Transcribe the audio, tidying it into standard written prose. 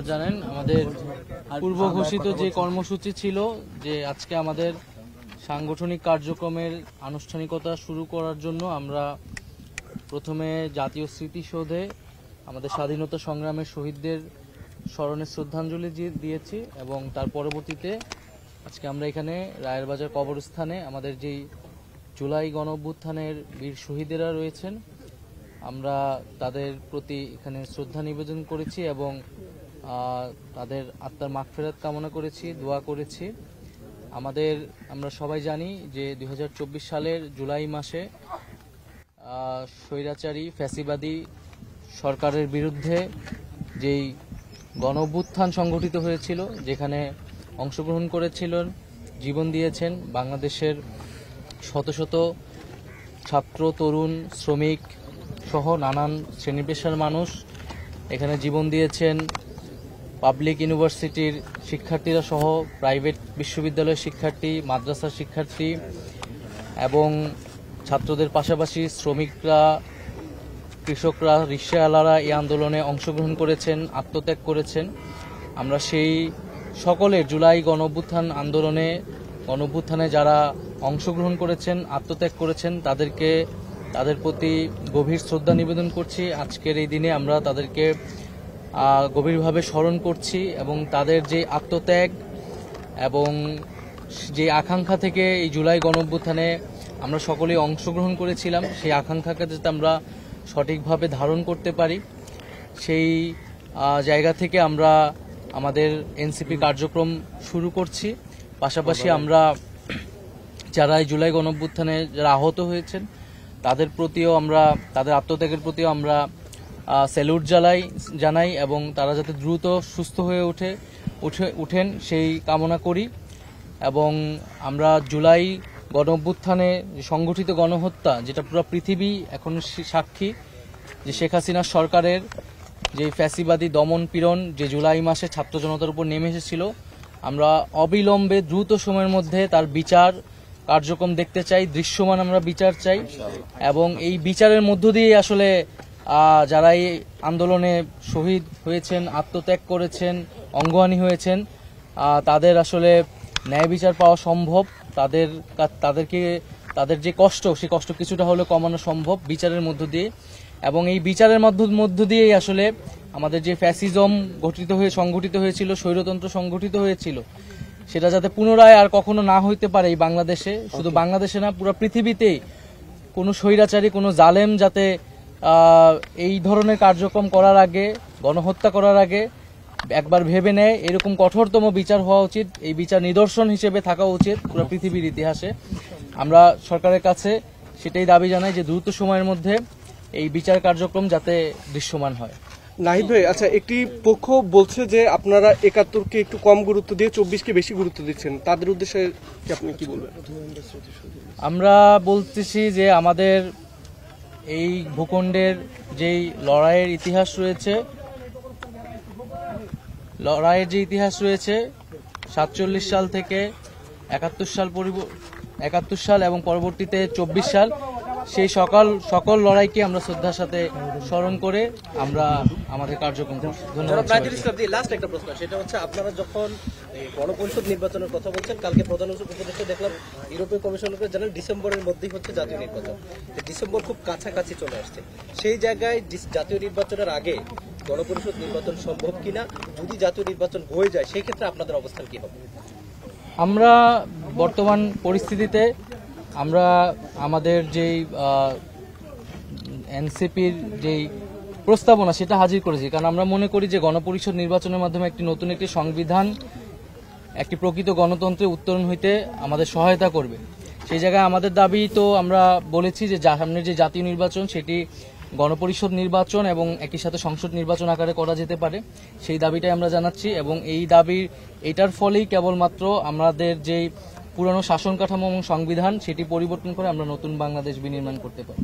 জানেন আমাদের পূর্ব ঘোষিত যে কর্মসূচি ছিল যে আজকে আমাদের সাংগঠনিক কার্যক্রমের আনুষ্ঠানিকতা শুরু করার জন্য আমরা প্রথমে জাতীয় স্মৃতিসৌধে আমাদের স্বাধীনতা সংগ্রামের শহীদদের স্মরণে শ্রদ্ধাঞ্জলি দিয়েছি এবং তার পরবর্তীতে আজকে আমরা এখানে রায়ের বাজার কবরস্থানে আমাদের যেই জুলাই গণঅভ্যুত্থানের বীর শহীদেরা রয়েছেন আমরা তাদের প্রতি এখানে শ্রদ্ধা নিবেদন করেছি এবং তাদের আত্মার মাগফিরাত কামনা করেছি, দোয়া করেছি। আমরা সবাই জানি যে 2024 সালের জুলাই মাসে স্বৈরাচারী ফ্যাসিবাদী সরকারের বিরুদ্ধে যেই গণঅভ্যুত্থান সংগঠিত হয়েছিল, যেখানে অংশগ্রহণ করেছিলেন, জীবন দিয়েছেন বাংলাদেশের শত শত ছাত্র, তরুণ, শ্রমিক সহ নানান শ্রেণী পেশার মানুষ এখানে জীবন দিয়েছেন। পাবলিক ইউনিভার্সিটির শিক্ষার্থীরা সহ প্রাইভেট বিশ্ববিদ্যালয়ের শিক্ষার্থী, মাদ্রাসার শিক্ষার্থী এবং ছাত্রদের পাশাপাশি শ্রমিকরা, কৃষকরা, রিকশাওয়ালারা এই আন্দোলনে অংশগ্রহণ করেছেন, আত্মত্যাগ করেছেন। আমরা সেই সকলের জুলাই গণঅভ্যুত্থানে যারা অংশগ্রহণ করেছেন, আত্মত্যাগ করেছেন তাদের প্রতি গভীর শ্রদ্ধা নিবেদন করছি। আজকের এই দিনে আমরা তাদেরকে গভীরভাবে স্মরণ করছি এবং তাদের যে আত্মত্যাগ এবং যে আকাঙ্ক্ষা থেকে এই জুলাই গণঅভ্যুত্থানে আমরা সকলেই অংশগ্রহণ করেছিলাম, সেই আকাঙ্ক্ষাকে যাতে আমরা সঠিকভাবে ধারণ করতে পারি, সেই জায়গা থেকে আমরা আমাদের এনসিপি কার্যক্রম শুরু করছি। পাশাপাশি আমরা যারা এই জুলাই গণঅভ্যুত্থানে যারা আহত হয়েছেন তাদের আত্মত্যাগের প্রতিও আমরা স্যালুট জানাই এবং তারা যাতে দ্রুত সুস্থ হয়ে উঠেন সেই কামনা করি। এবং আমরা জুলাই গণঅভ্যুত্থানে সংগঠিত গণহত্যা, যেটা পুরো পৃথিবী এখন সাক্ষী, যে শেখ হাসিনা সরকারের যে ফ্যাসিবাদী দমন পীড়ন যে জুলাই মাসে ছাত্র জনতার উপর নেমে এসেছিল, আমরা অবিলম্বে দ্রুত সময়ের মধ্যে তার বিচার কার্যক্রম দেখতে চাই, দৃশ্যমান আমরা বিচার চাই। এবং এই বিচারের মধ্য দিয়ে আসলে যারা এই আন্দোলনে শহীদ হয়েছেন, আত্মত্যাগ করেছেন, অঙ্গহানি হয়েছেন, তাদের আসলে ন্যায় বিচার পাওয়া সম্ভব। তাদের যে কষ্ট, সেই কষ্ট কিছুটা হলে কমানো সম্ভব বিচারের মধ্য দিয়ে। এবং এই বিচারের মধ্য দিয়েই আসলে আমাদের যে ফ্যাসিজম সংগঠিত হয়েছিল, স্বৈরতন্ত্র সংগঠিত হয়েছিল, সেটা যাতে পুনরায় আর কখনো না হইতে পারে এই বাংলাদেশে, শুধু বাংলাদেশে না পুরো পৃথিবীতেই কোনো স্বৈরাচারী, কোনো জালেম যাতে এই ধরনের কার্যক্রম করার আগে, গণহত্যা করার আগে একবার ভেবে নেয়। এরকম কঠোরতম বিচার হওয়া উচিত, এই বিচার নিদর্শন হিসেবে থাকা উচিত পুরো পৃথিবীর ইতিহাসে। আমরা সরকারের কাছে সেটাই দাবি জানাই যে দ্রুত সময়ের মধ্যে এই বিচার কার্যক্রম যাতে দৃশ্যমান হয়। নাহিদ ভাই, আচ্ছা, একটি পক্ষ বলছে যে আপনারা ৭১কে একটু কম গুরুত্ব দিয়ে ২৪কে বেশি গুরুত্ব দিচ্ছেন, তাদের উদ্দেশ্যে আপনি কি বলবেন? আমরা বলতেছি যে আমাদের এই ভূখণ্ডের যেই লড়াইয়ের ইতিহাস রয়েছে ৪৭ সাল থেকে ৭১ সাল এবং পরবর্তীতে ২৪ সাল, সেই সকল লড়াইকে আমরা শ্রদ্ধার সাথে স্মরণ করে আমরা আমাদের কার্যক্রম করছি। ধন্যবাদ। লাস্ট একটা প্রশ্ন, সেটা হচ্ছে আপনারা যখন গণপরিষদ নির্বাচনের কথা বলছেন, কালকে প্রধান উপদেষ্টা দেখলাম ইউরোপীয় কমিশনারকে জানান ডিসেম্বরের মধ্যেই হচ্ছে জাতীয় নির্বাচন। ডিসেম্বর খুব কাছাকাছি চলে আসছে, সেই জায়গায় জাতীয় নির্বাচনের আগে গণপরিষদ নির্বাচন সম্ভব কিনা, যদি জাতীয় নির্বাচন হয়ে যায় সেই ক্ষেত্রে আপনাদের অবস্থান কি হবে? আমরা বর্তমান পরিস্থিতিতে আমরা আমাদের যেই এনসিপির যেই প্রস্তাবনা সেটা হাজির করেছি, কারণ আমরা মনে করি যে গণপরিষদ নির্বাচনের মাধ্যমে নতুন একটি সংবিধান, একটি প্রকৃত গণতন্ত্রে উত্তরণ হইতে আমাদের সহায়তা করবে। সেই জায়গায় আমাদের দাবি তো আমরা বলেছি যে সামনের যে জাতীয় নির্বাচন সেটি গণপরিষদ নির্বাচন এবং একই সাথে সংসদ নির্বাচন আকারে করা যেতে পারে, সেই দাবিটাই আমরা জানাচ্ছি। এবং এটার ফলেই কেবলমাত্র আমাদের যেই পুরানো শাসন কাঠামো এবং সংবিধান সেটি পরিবর্তন করে আমরা নতুন বাংলাদেশ বিনির্মাণ করতে পারি।